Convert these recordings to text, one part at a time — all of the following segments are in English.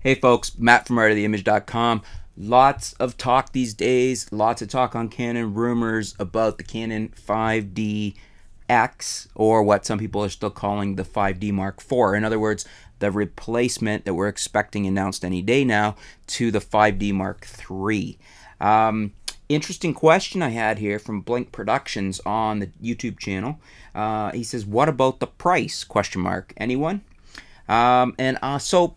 Hey folks, Matt from artoftheimage.com. Lots of talk these days, lots of talk on Canon, rumors about the Canon 5D X, or what some people are still calling the 5D Mark IV. In other words, the replacement that we're expecting announced any day now to the 5D Mark III. Interesting question I had here from Blink Productions on the YouTube channel. He says, what about the price? Question mark. Anyone? So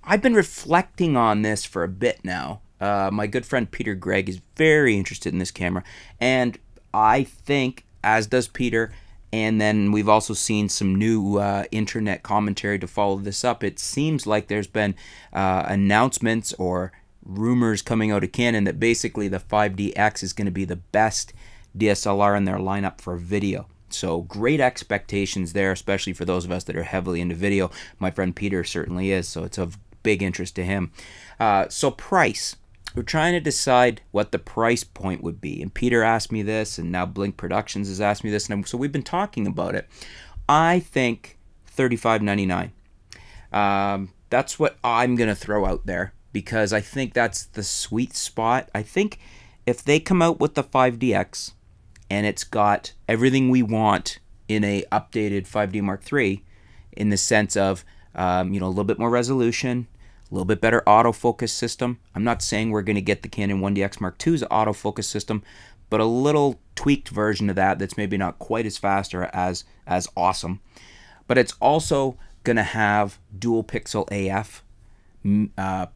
I've been reflecting on this for a bit now. My good friend Peter Gregg is very interested in this camera, and I think, as does Peter, and then we've also seen some new internet commentary to follow this up. It seems like there's been announcements or rumors coming out of Canon that basically the 5DX is going to be the best DSLR in their lineup for video. So great expectations there, especially for those of us that are heavily into video. My friend Peter certainly is, so it's of big interest to him. So price. We're trying to decide what the price point would be. And Peter asked me this, and now Blink Productions has asked me this, and so we've been talking about it. I think $35.99. That's what I'm going to throw out there, because I think that's the sweet spot. I think if they come out with the 5DX and it's got everything we want in a updated 5D Mark III, in the sense of a little bit more resolution, a little bit better autofocus system. I'm not saying we're going to get the Canon 1DX Mark II's autofocus system, but a little tweaked version of that that's maybe not quite as fast or as awesome. But it's also going to have dual pixel AF,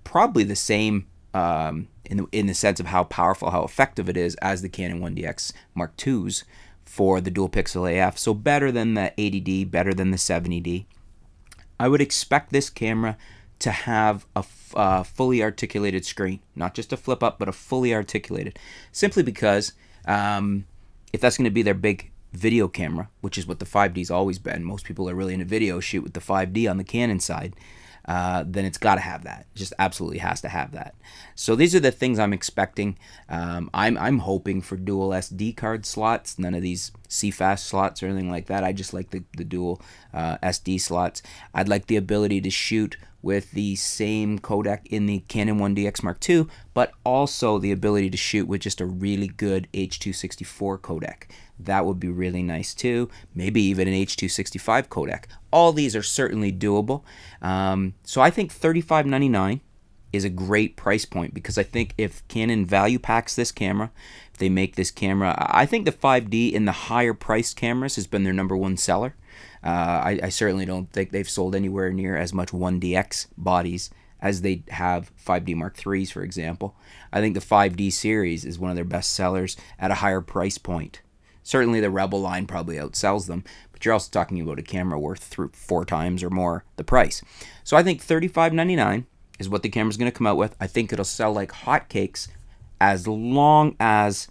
probably the same in the sense of how powerful, how effective it is as the Canon 1DX Mark II's for the dual pixel AF. So better than the 80D, better than the 70D. I would expect this camera to have a fully articulated screen, not just a flip up, but a fully articulated, simply because if that's going to be their big video camera, which is what the 5D's always been, most people are really into video, shoot with the 5D on the Canon side, then it's got to have that. It just absolutely has to have that. So these are the things I'm expecting. I'm hoping for dual SD card slots, none of these CFast slots or anything like that. I just like the dual SD slots. I'd like the ability to shoot with the same codec in the Canon 1DX Mark II, but also the ability to shoot with just a really good H.264 codec. That would be really nice too. Maybe even an H.265 codec. All these are certainly doable. So I think $35.99 is a great price point, because I think if Canon value packs this camera, if they make this camera, I think the 5D in the higher priced cameras has been their #1 seller. I certainly don't think they've sold anywhere near as much 1DX bodies as they have 5D Mark III's, for example. I think the 5D series is one of their best sellers at a higher price point. Certainly the Rebel line probably outsells them, but you're also talking about a camera worth 4 times or more the price. So I think $35.99 is what the camera's going to come out with. I think it'll sell like hotcakes as long as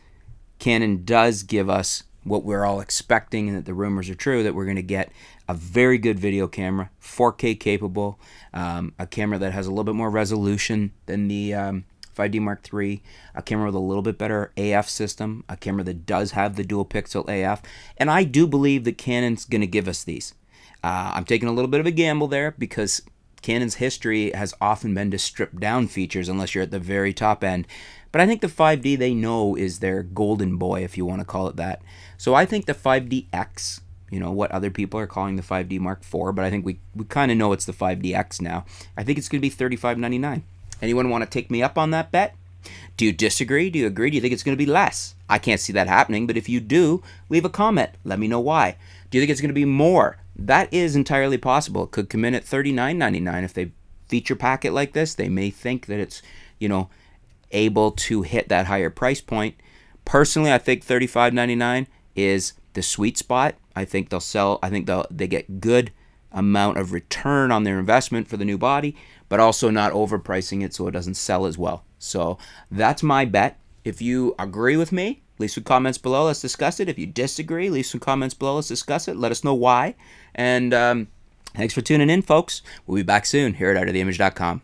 Canon does give us what we're all expecting, and that the rumors are true, that we're going to get a very good video camera, 4K capable, a camera that has a little bit more resolution than the 5D Mark III, a camera with a little bit better AF system, a camera that does have the dual pixel AF, and I do believe that Canon's going to give us these. I'm taking a little bit of a gamble there, because Canon's history has often been to strip down features unless you're at the very top end. But I think the 5D, they know, is their golden boy, if you want to call it that. So I think the 5DX, what other people are calling the 5D Mark IV, but I think we kind of know it's the 5DX now. I think it's going to be $35.99. Anyone want to take me up on that bet? Do you disagree? Do you agree? Do you think it's going to be less? I can't see that happening, but if you do, leave a comment. Let me know why. Do you think it's going to be more? That is entirely possible. It could come in at $39.99. If they feature pack it like this, they may think that it's, able to hit that higher price point. Personally, I think $35.99 is the sweet spot. I think they'll sell. I think they get good amount of return on their investment for the new body, but also not overpricing it so it doesn't sell as well. So that's my bet. If you agree with me, leave some comments below. Let's discuss it. If you disagree, leave some comments below. Let's discuss it. Let us know why. And thanks for tuning in, folks. We'll be back soon here at artoftheimage.com.